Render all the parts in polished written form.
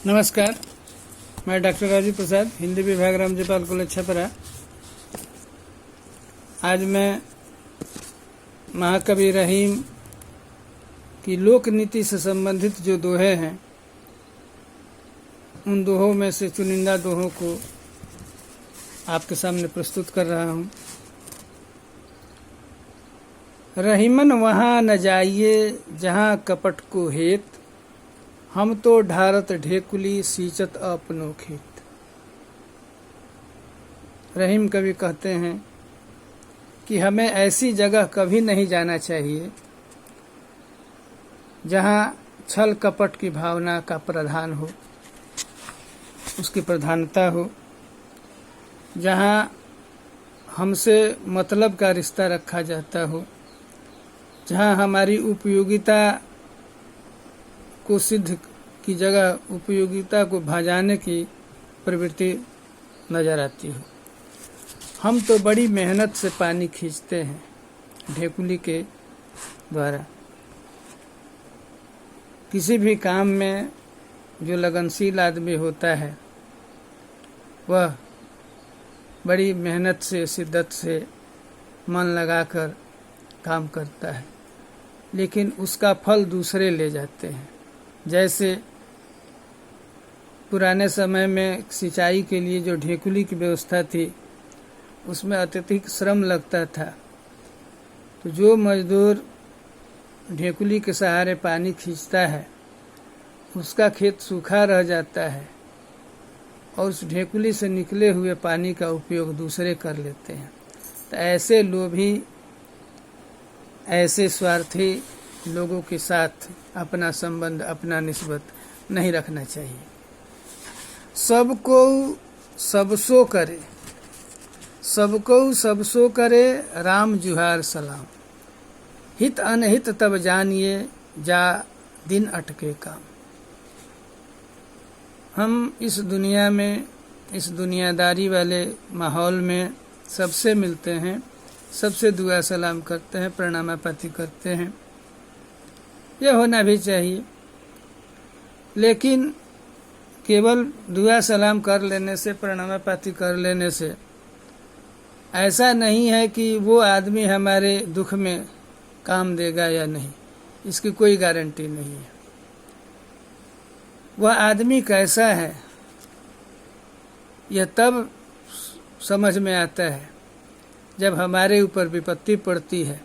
नमस्कार, मैं डॉक्टर राजू प्रसाद, हिंदी विभाग रामजयपाल कॉलेज छपरा। आज मैं महाकवि रहीम की लोक नीति से संबंधित जो दोहे हैं, उन दोहों में से चुनिंदा दोहों को आपके सामने प्रस्तुत कर रहा हूँ। रहीमन वहाँ न जाइए जहाँ कपट को हेत, हम तो ढारत ढेकुली सींचत अपनो खेत। रहीम कवि कहते हैं कि हमें ऐसी जगह कभी नहीं जाना चाहिए जहाँ छल कपट की भावना का प्रधान हो, उसकी प्रधानता हो, जहाँ हमसे मतलब का रिश्ता रखा जाता हो, जहाँ हमारी उपयोगिता को सिद्ध की जगह उपयोगिता को भजाने की प्रवृत्ति नजर आती हो। हम तो बड़ी मेहनत से पानी खींचते हैं ढेकुली के द्वारा। किसी भी काम में जो लगनशील आदमी होता है वह बड़ी मेहनत से, शिद्दत से, मन लगाकर काम करता है, लेकिन उसका फल दूसरे ले जाते हैं। जैसे पुराने समय में सिंचाई के लिए जो ढेकुली की व्यवस्था थी, उसमें अत्यधिक श्रम लगता था, तो जो मजदूर ढेकुली के सहारे पानी खींचता है उसका खेत सूखा रह जाता है और उस ढेकुली से निकले हुए पानी का उपयोग दूसरे कर लेते हैं। तो ऐसे लोभी, ऐसे स्वार्थी लोगों के साथ अपना संबंध, अपना निस्बत नहीं रखना चाहिए। सबको सबसो करे, सबको सबसो करे, राम जुहार सलाम। हित अनहित तब जानिए, जा दिन अटके काम। हम इस दुनिया में, इस दुनियादारी वाले माहौल में सबसे मिलते हैं, सबसे दुआ सलाम करते हैं, प्रणामापाती करते हैं। यह होना भी चाहिए, लेकिन केवल दुआ सलाम कर लेने से, प्रणामापाती कर लेने से ऐसा नहीं है कि वो आदमी हमारे दुख में काम देगा या नहीं, इसकी कोई गारंटी नहीं है। वह आदमी कैसा है यह तब समझ में आता है जब हमारे ऊपर विपत्ति पड़ती है।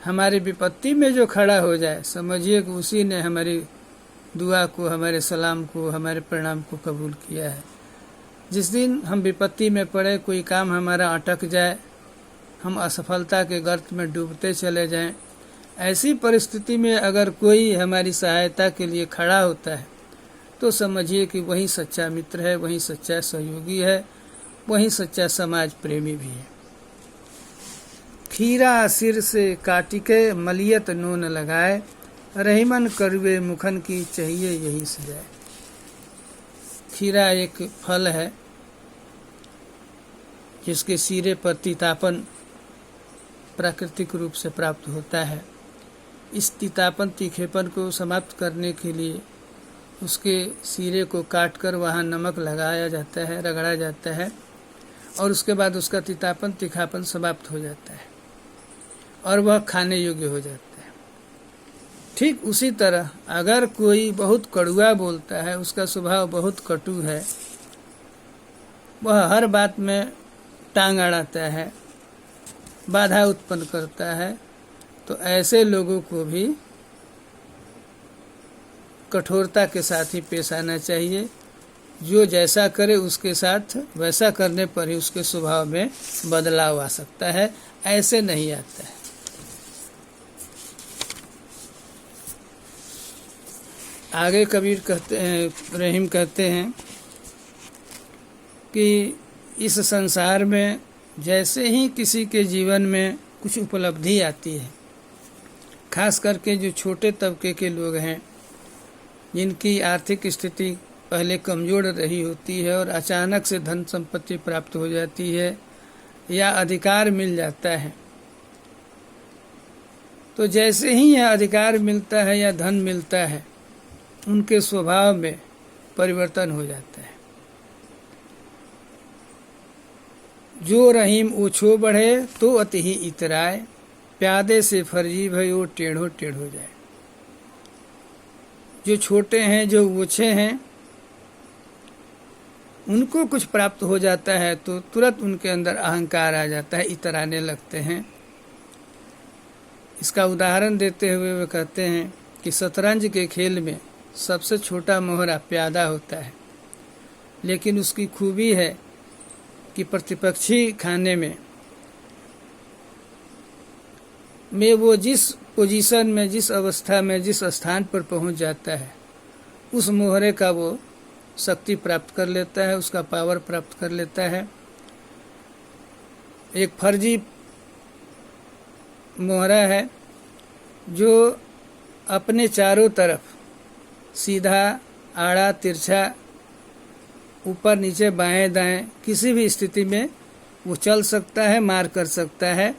हमारी विपत्ति में जो खड़ा हो जाए, समझिए कि उसी ने हमारी दुआ को, हमारे सलाम को, हमारे प्रणाम को कबूल किया है। जिस दिन हम विपत्ति में पड़े, कोई काम हमारा अटक जाए, हम असफलता के गर्त में डूबते चले जाएं, ऐसी परिस्थिति में अगर कोई हमारी सहायता के लिए खड़ा होता है तो समझिए कि वही सच्चा मित्र है, वही सच्चा सहयोगी है, वही सच्चा समाज प्रेमी भी है। खीरा सिर से काटिके मलियत नून लगाए, रहीमन करुए मुखन की चाहिए यही सजाए। खीरा एक फल है जिसके सिरे पर तीतापन प्राकृतिक रूप से प्राप्त होता है। इस तीतापन, तीखेपन को समाप्त करने के लिए उसके सिरे को काटकर वहाँ नमक लगाया जाता है, रगड़ा जाता है, और उसके बाद उसका तीतापन, तीखापन समाप्त हो जाता है और वह खाने योग्य हो जाता है। ठीक उसी तरह अगर कोई बहुत कड़ुआ बोलता है, उसका स्वभाव बहुत कटु है, वह हर बात में टांग अड़ाता है, बाधा उत्पन्न करता है, तो ऐसे लोगों को भी कठोरता के साथ ही पेश आना चाहिए। जो जैसा करे उसके साथ वैसा करने पर ही उसके स्वभाव में बदलाव आ सकता है, ऐसे नहीं आता है। आगे कबीर कहते हैं, रहीम कहते हैं कि इस संसार में जैसे ही किसी के जीवन में कुछ उपलब्धि आती है, खास करके जो छोटे तबके के लोग हैं, जिनकी आर्थिक स्थिति पहले कमज़ोर रही होती है और अचानक से धन संपत्ति प्राप्त हो जाती है या अधिकार मिल जाता है, तो जैसे ही यह अधिकार मिलता है या धन मिलता है, उनके स्वभाव में परिवर्तन हो जाता है। जो रहीम ओछो बढ़े तो अति ही इतराए, प्यादे से फर्जी भयो टेढ़ो टेढ़ो जाए। जो छोटे हैं, जो ओछे हैं, उनको कुछ प्राप्त हो जाता है तो तुरंत उनके अंदर अहंकार आ जाता है, इतराने लगते हैं। इसका उदाहरण देते हुए वे कहते हैं कि शतरंज के खेल में सबसे छोटा मोहरा प्यादा होता है, लेकिन उसकी खूबी है कि प्रतिपक्षी खाने में वो जिस पोजीशन में, जिस अवस्था में, जिस स्थान पर पहुंच जाता है, उस मोहरे का वो शक्ति प्राप्त कर लेता है, उसका पावर प्राप्त कर लेता है। एक फर्जी मोहरा है जो अपने चारों तरफ सीधा, आड़ा, तिरछा, ऊपर नीचे, बाएं दाएं, किसी भी स्थिति में वो चल सकता है, मार कर सकता है।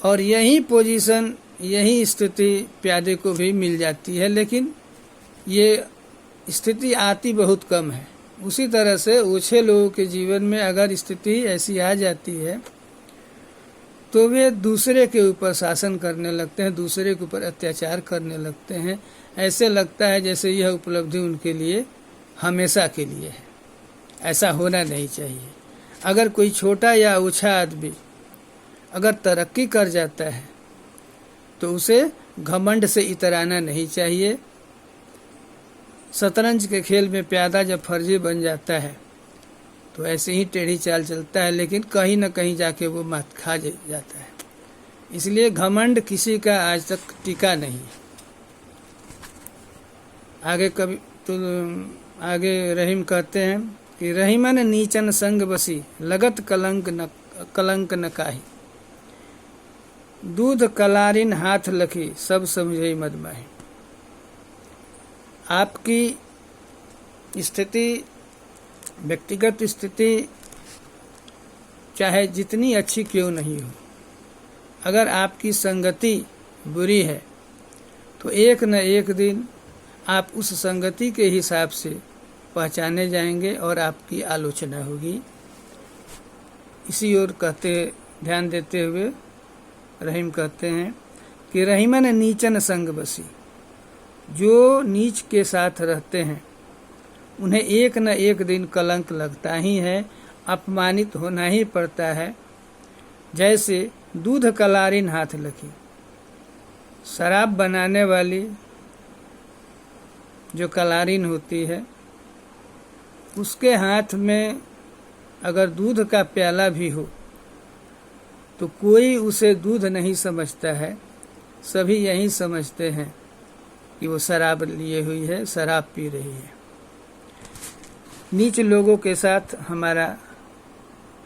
और यही पोजीशन, यही स्थिति प्यादे को भी मिल जाती है, लेकिन ये स्थिति आती बहुत कम है। उसी तरह से ओछे लोगों के जीवन में अगर स्थिति ऐसी आ जाती है तो वे दूसरे के ऊपर शासन करने लगते हैं, दूसरे के ऊपर अत्याचार करने लगते हैं। ऐसे लगता है जैसे यह उपलब्धि उनके लिए हमेशा के लिए है। ऐसा होना नहीं चाहिए। अगर कोई छोटा या ओछा आदमी अगर तरक्की कर जाता है तो उसे घमंड से इतराना नहीं चाहिए। शतरंज के खेल में प्यादा जब फर्जी बन जाता है तो ऐसे ही टेढ़ी चाल चलता है, लेकिन कहीं न कहीं जाके वो मात खा जाता है। इसलिए घमंड किसी का आज तक टिका नहीं। आगे रहीम कहते हैं कि रहीमन नीचन संग बसी, लगत कलंक न काहि। दूध कलारिन हाथ लखी, सब समझे मदमाही। आपकी स्थिति, व्यक्तिगत स्थिति चाहे जितनी अच्छी क्यों नहीं हो, अगर आपकी संगति बुरी है तो एक न एक दिन आप उस संगति के हिसाब से पहचाने जाएंगे और आपकी आलोचना होगी। इसी ओर ध्यान देते हुए रहीम कहते हैं कि रहीमन नीचन संग बसी। जो नीच के साथ रहते हैं उन्हें एक न एक दिन कलंक लगता ही है, अपमानित होना ही पड़ता है। जैसे दूध कलारिन हाथ लगी, शराब बनाने वाली जो कलारिन होती है उसके हाथ में अगर दूध का प्याला भी हो तो कोई उसे दूध नहीं समझता है, सभी यही समझते हैं कि वो शराब लिए हुई है, शराब पी रही है। नीच लोगों के साथ हमारा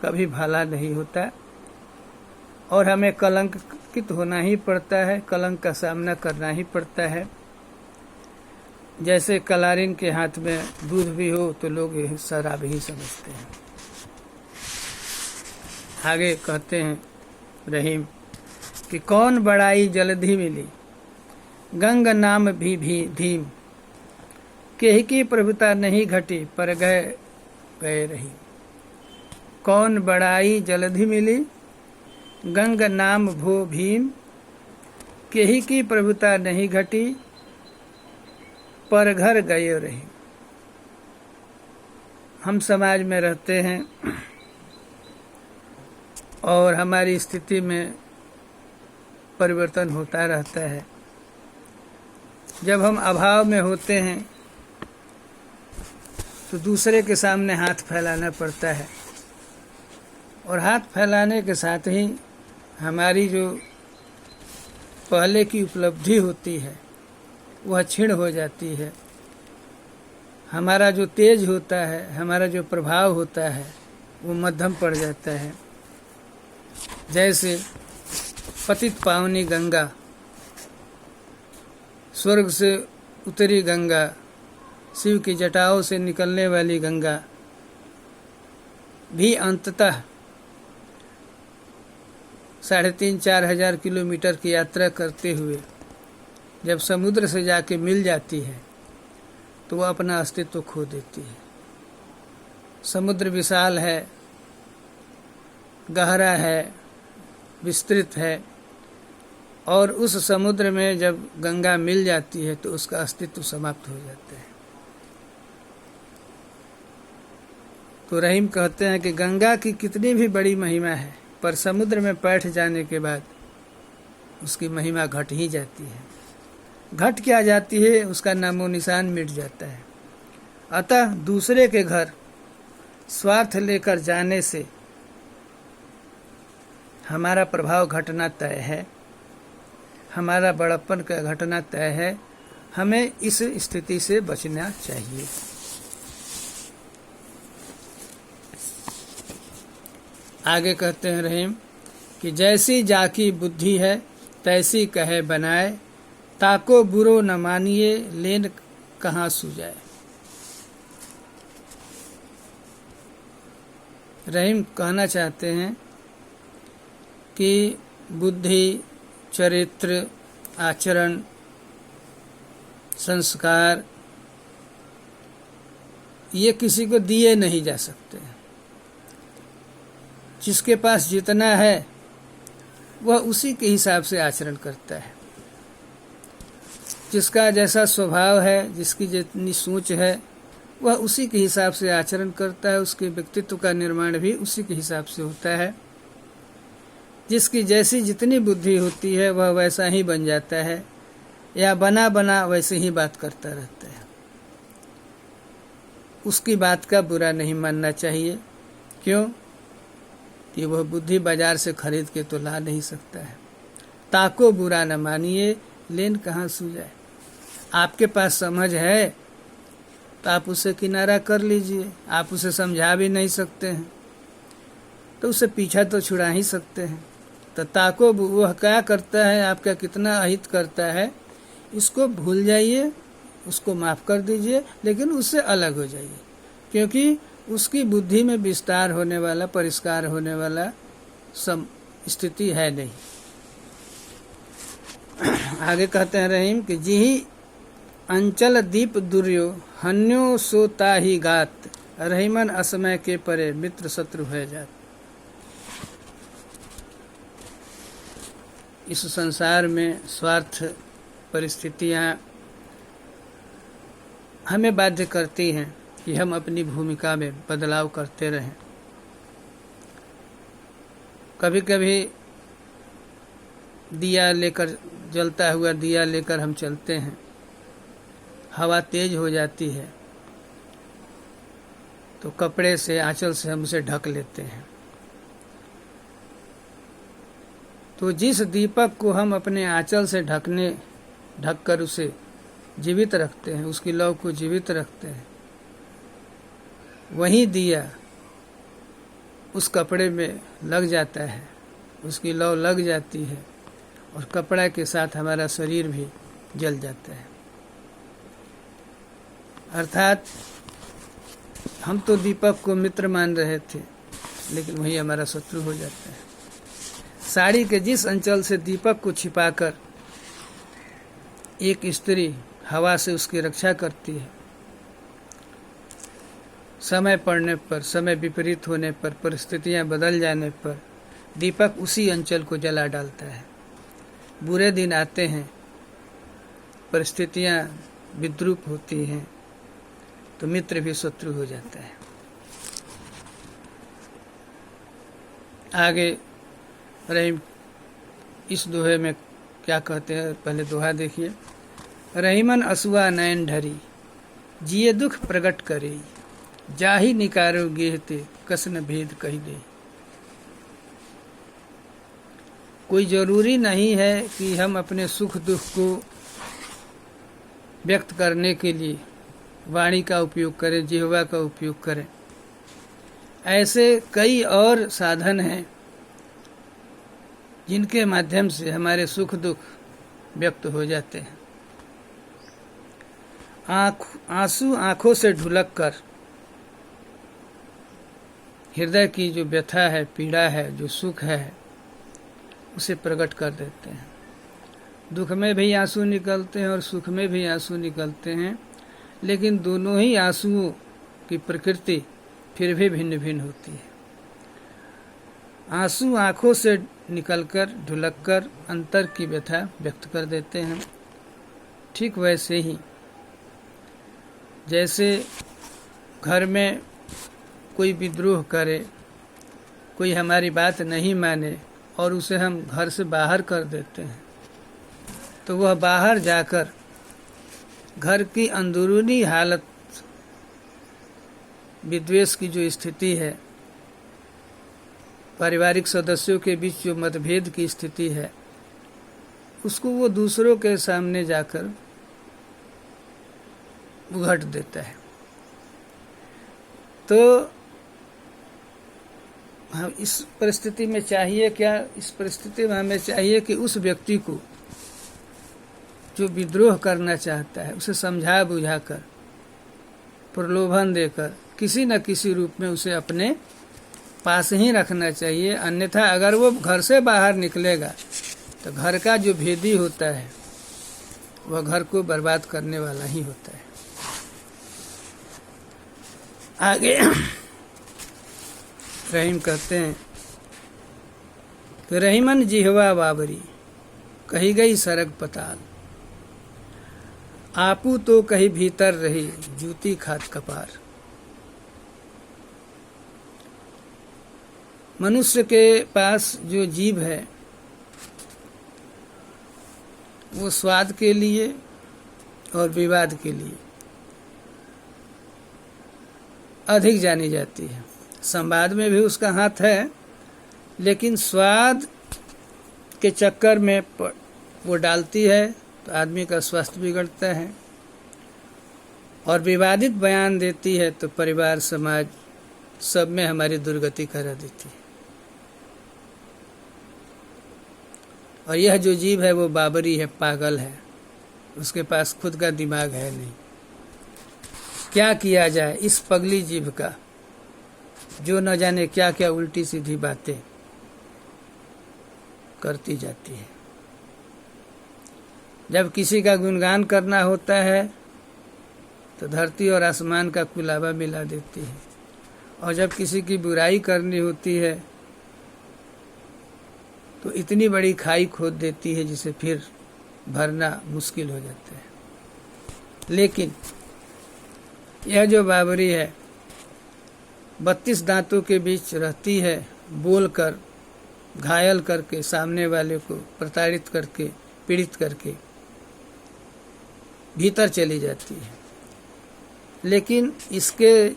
कभी भला नहीं होता और हमें कलंकित होना ही पड़ता है, कलंक का सामना करना ही पड़ता है। जैसे कलारिन के हाथ में दूध भी हो तो लोग यह शराब ही समझते हैं। आगे कहते हैं रहीम कि कौन बड़ाई जल्दी मिली, गंग नाम भी धीम। केही की प्रभुता नहीं घटी, पर गए रही। कौन बड़ाई जल्दी मिली, गंग नाम भो भीम। केही की प्रभुता नहीं घटी, पर घर गए रही। हम समाज में रहते हैं और हमारी स्थिति में परिवर्तन होता रहता है। जब हम अभाव में होते हैं तो दूसरे के सामने हाथ फैलाना पड़ता है और हाथ फैलाने के साथ ही हमारी जो पहले की उपलब्धि होती है वह क्षीण हो जाती है। हमारा जो तेज होता है, हमारा जो प्रभाव होता है वो मध्यम पड़ जाता है। जैसे पतित पावनी गंगा, स्वर्ग से उतरी गंगा, शिव की जटाओं से निकलने वाली गंगा भी अंततः 3,500-4,000 हजार किलोमीटर की यात्रा करते हुए जब समुद्र से जाके मिल जाती है तो वह अपना अस्तित्व खो देती है। समुद्र विशाल है, गहरा है, विस्तृत है, और उस समुद्र में जब गंगा मिल जाती है तो उसका अस्तित्व समाप्त हो जाता है। तो रहीम कहते हैं कि गंगा की कितनी भी बड़ी महिमा है, पर समुद्र में बैठ जाने के बाद उसकी महिमा घट ही जाती है। घट क्या जाती है, उसका नामो निशान मिट जाता है। अतः दूसरे के घर स्वार्थ लेकर जाने से हमारा प्रभाव घटना तय है, हमारा बड़प्पन का घटना तय है। हमें इस स्थिति से बचना चाहिए। आगे कहते हैं रहीम कि जैसी जाकी बुद्धि है तैसी कहे बनाए, ताको बुरो न मानिए लेन कहाँ सूझाए। रहीम कहना चाहते हैं कि बुद्धि, चरित्र, आचरण, संस्कार ये किसी को दिए नहीं जा सकते। जिसके पास जितना है वह उसी के हिसाब से आचरण करता है। जिसका जैसा स्वभाव है, जिसकी जितनी सोच है, वह उसी के हिसाब से आचरण करता है। उसके व्यक्तित्व का निर्माण भी उसी के हिसाब से होता है। जिसकी जैसी जितनी बुद्धि होती है वह वैसा ही बन जाता है, या बना बना वैसे ही बात करता रहता है। उसकी बात का बुरा नहीं मानना चाहिए। क्यों? कि वह बुद्धि बाजार से खरीद के तो ला नहीं सकता है। ताको बुरा न मानिए लेन कहाँ सूझाए। आपके पास समझ है तो आप उसे किनारा कर लीजिए। आप उसे समझा भी नहीं सकते हैं तो उसे पीछा तो छुड़ा ही सकते हैं। तो ताको वह क्या करता है, आपका कितना अहित करता है, इसको भूल जाइए, उसको माफ़ कर दीजिए, लेकिन उससे अलग हो जाइए। क्योंकि उसकी बुद्धि में विस्तार होने वाला, परिष्कार होने वाला स्थिति है नहीं। आगे कहते हैं रहीम कि जिही अंचल दीप दुर्यो हन्यो सोता ही गात, रहीमन असमय के परे मित्र शत्रु है जात। इस संसार में स्वार्थ परिस्थितियां हमें बाध्य करती हैं कि हम अपनी भूमिका में बदलाव करते रहें। कभी कभी दिया लेकर, जलता हुआ दिया लेकर हम चलते हैं, हवा तेज हो जाती है तो कपड़े से, आंचल से हम उसे ढक लेते हैं। तो जिस दीपक को हम अपने आंचल से ढककर उसे जीवित रखते हैं, उसकी लौ को जीवित रखते हैं, वही दिया उस कपड़े में लग जाता है, उसकी लौ लग जाती है और कपड़ा के साथ हमारा शरीर भी जल जाता है। अर्थात हम तो दीपक को मित्र मान रहे थे, लेकिन वही हमारा शत्रु हो जाता है। साड़ी के जिस अंचल से दीपक को छिपाकर एक स्त्री हवा से उसकी रक्षा करती है, समय पड़ने पर, समय विपरीत होने पर, परिस्थितियां बदल जाने पर दीपक उसी अंचल को जला डालता है। बुरे दिन आते हैं, परिस्थितियां विद्रूप होती हैं, तो मित्र भी शत्रु हो जाता है। आगे रहीम इस दोहे में क्या कहते हैं, पहले दोहा देखिए। रहीमन असुआ नयन ढरी, जिए दुख प्रकट करे, जाहि निकारो गेहते कसन भेद कही दे। कोई जरूरी नहीं है कि हम अपने सुख दुख को व्यक्त करने के लिए वाणी का उपयोग करें, जिह्वा का उपयोग करें। ऐसे कई और साधन हैं जिनके माध्यम से हमारे सुख दुख व्यक्त हो जाते हैं। आंसू आंखों से ढुलक कर हृदय की जो व्यथा है, पीड़ा है, जो सुख है, उसे प्रकट कर देते हैं। दुख में भी आंसू निकलते हैं और सुख में भी आंसू निकलते हैं, लेकिन दोनों ही आंसुओं की प्रकृति फिर भी भिन्न भिन्न होती है। आंसू आंखों से निकलकर ढुलककर अंतर की व्यथा व्यक्त कर देते हैं। ठीक वैसे ही जैसे घर में कोई विद्रोह करे, कोई हमारी बात नहीं माने और उसे हम घर से बाहर कर देते हैं, तो वह बाहर जाकर घर की अंदरूनी हालत, विद्वेष की जो स्थिति है, पारिवारिक सदस्यों के बीच जो मतभेद की स्थिति है, उसको वो दूसरों के सामने जाकर उघट देता है। तो हम इस परिस्थिति में चाहिए क्या? इस परिस्थिति में हमें चाहिए कि उस व्यक्ति को जो विद्रोह करना चाहता है उसे समझा बुझाकर, प्रलोभन देकर किसी न किसी रूप में उसे अपने पास ही रखना चाहिए। अन्यथा अगर वो घर से बाहर निकलेगा तो घर का जो भेदी होता है वह घर को बर्बाद करने वाला ही होता है। आगे रहीम कहते हैं कि रहीमन जिहवा बाबरी, कही गई सरग पताल, आपू तो कहीं भीतर रही जूती खात कपार। मनुष्य के पास जो जीभ है वो स्वाद के लिए और विवाद के लिए अधिक जानी जाती है। संवाद में भी उसका हाथ है, लेकिन स्वाद के चक्कर में वो डालती है तो आदमी का स्वास्थ्य बिगड़ता है, और विवादित बयान देती है तो परिवार समाज सब में हमारी दुर्गति करा देती है। और यह जो जीव है वो बाबरी है, पागल है, उसके पास खुद का दिमाग है नहीं। क्या किया जाए इस पगली जीव का, जो न जाने क्या क्या उल्टी सीधी बातें करती जाती है। जब किसी का गुणगान करना होता है तो धरती और आसमान का कुलाबा मिला देती है, और जब किसी की बुराई करनी होती है तो इतनी बड़ी खाई खोद देती है जिसे फिर भरना मुश्किल हो जाता है। लेकिन यह जो बाबरी है 32 दांतों के बीच रहती है, बोलकर घायल करके, सामने वाले को प्रताड़ित करके, पीड़ित करके भीतर चली जाती है। लेकिन इसके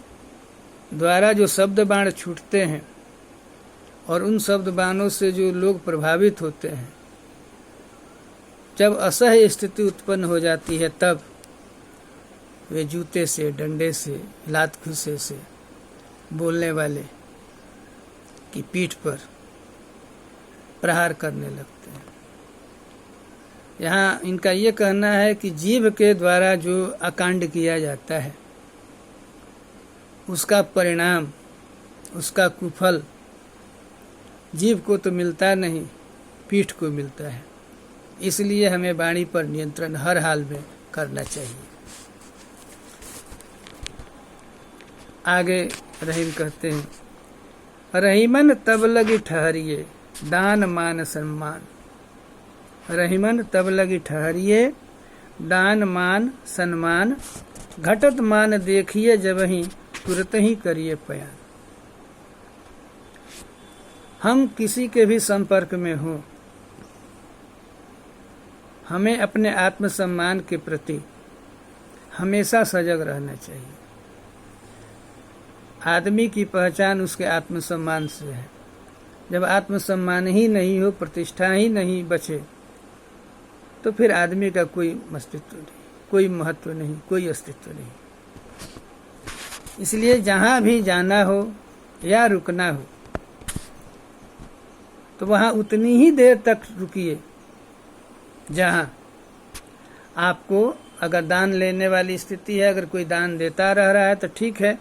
द्वारा जो शब्द बाण छूटते हैं और उन शब्द बाणों से जो लोग प्रभावित होते हैं, जब असह्य स्थिति उत्पन्न हो जाती है तब वे जूते से, डंडे से, लात घुसे से बोलने वाले की पीठ पर प्रहार करने लगते हैं। यहाँ इनका ये कहना है कि जीभ के द्वारा जो अकांड किया जाता है उसका परिणाम, उसका कुफल जीभ को तो मिलता नहीं, पीठ को मिलता है। इसलिए हमें वाणी पर नियंत्रण हर हाल में करना चाहिए। आगे रहीम कहते हैं, रहीमन तब लगी ठहरिए दान मान सम्मान। रहीमन तब लगी ठहरिए दान मान सम्मान, घटत मान देखिए जबहि तुरत ही करिए पयान। हम किसी के भी संपर्क में हो, हमें अपने आत्मसम्मान के प्रति हमेशा सजग रहना चाहिए। आदमी की पहचान उसके आत्मसम्मान से है। जब आत्मसम्मान ही नहीं हो, प्रतिष्ठा ही नहीं बचे, तो फिर आदमी का कोई अस्तित्व नहीं, कोई महत्व नहीं, कोई अस्तित्व नहीं। इसलिए जहाँ भी जाना हो या रुकना हो तो वहाँ उतनी ही देर तक रुकिए जहाँ आपको, अगर दान लेने वाली स्थिति है, अगर कोई दान देता रह रहा है तो ठीक है,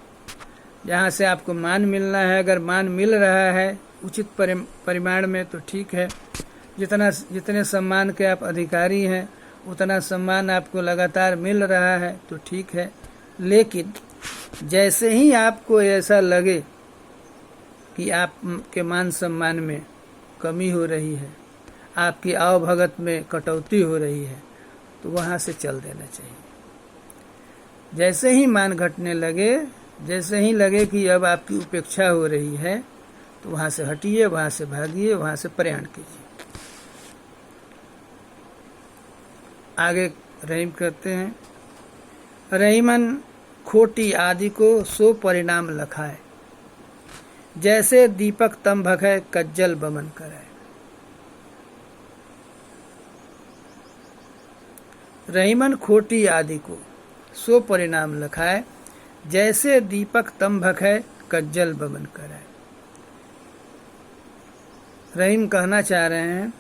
जहाँ से आपको मान मिलना है, अगर मान मिल रहा है उचित परिमाण में तो ठीक है। जितने सम्मान के आप अधिकारी हैं उतना सम्मान आपको लगातार मिल रहा है तो ठीक है। लेकिन जैसे ही आपको ऐसा लगे कि आपके मान सम्मान में कमी हो रही है, आपकी आवभगत में कटौती हो रही है, तो वहाँ से चल देना चाहिए। जैसे ही मान घटने लगे, जैसे ही लगे कि अब आपकी उपेक्षा हो रही है, तो वहाँ से हटिए, वहाँ से भागिए, वहाँ से प्रयाण कीजिए। आगे रहीम कहते हैं, रहीमन खोटी आदि को सो परिणाम लखाए, जैसे दीपक तंभक है कज्जल बमन कराए। रहीमन खोटी आदि को सो परिणाम लखाए, जैसे दीपक तंभक है कज्जल बमन कराए। रहीम कहना चाह रहे हैं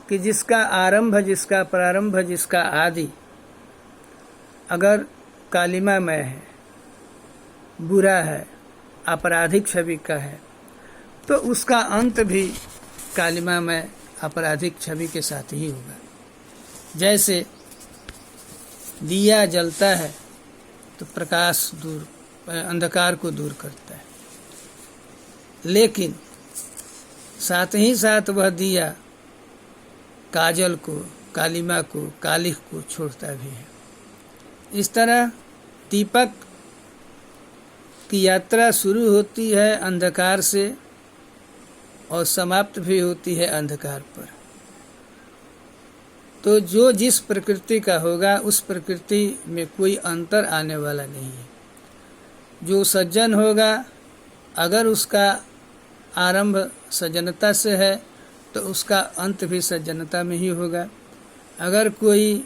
कि जिसका आरंभ, जिसका प्रारंभ, जिसका आदि अगर कालिमामय है, बुरा है, आपराधिक छवि का है, तो उसका अंत भी कालिमामय आपराधिक छवि के साथ ही होगा। जैसे दिया जलता है तो प्रकाश अंधकार को दूर करता है, लेकिन साथ ही साथ वह दिया काजल को, कालिमा को, कालिख को छोड़ता भी है। इस तरह दीपक की यात्रा शुरू होती है अंधकार से और समाप्त भी होती है अंधकार पर। तो जो जिस प्रकृति का होगा उस प्रकृति में कोई अंतर आने वाला नहीं है। जो सज्जन होगा, अगर उसका आरंभ सज्जनता से है तो उसका अंत भी सज्जनता में ही होगा। अगर कोई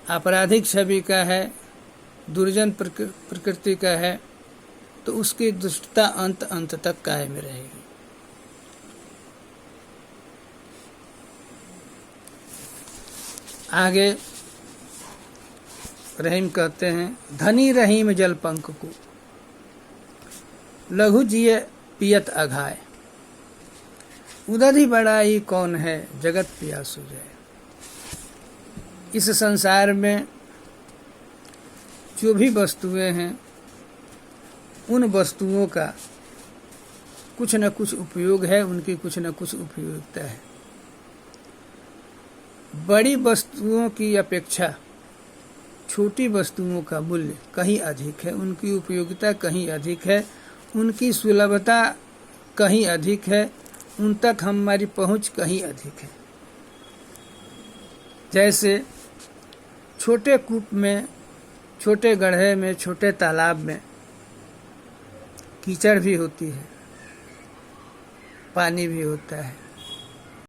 आपराधिक छवि का है, दुर्जन प्रकृति का है, तो उसकी दुष्टता अंत तक कायम रहेगी। आगे रहीम कहते हैं, धनी रहीम जल पंख को, लघु जिय पियत अघाय, उदधि बढ़ाई कौन है जगत पियासु जाए। इस संसार में जो भी वस्तुएं हैं, उन वस्तुओं का कुछ न कुछ उपयोग है, उनकी कुछ न कुछ उपयोगिता है। बड़ी वस्तुओं की अपेक्षा छोटी वस्तुओं का मूल्य कहीं अधिक है, उनकी उपयोगिता कहीं अधिक है, उनकी सुलभता कहीं अधिक है, उन तक हमारी पहुंच कहीं अधिक है। जैसे छोटे कूप में, छोटे गड्ढे में, छोटे तालाब में कीचड़ भी होती है, पानी भी होता है,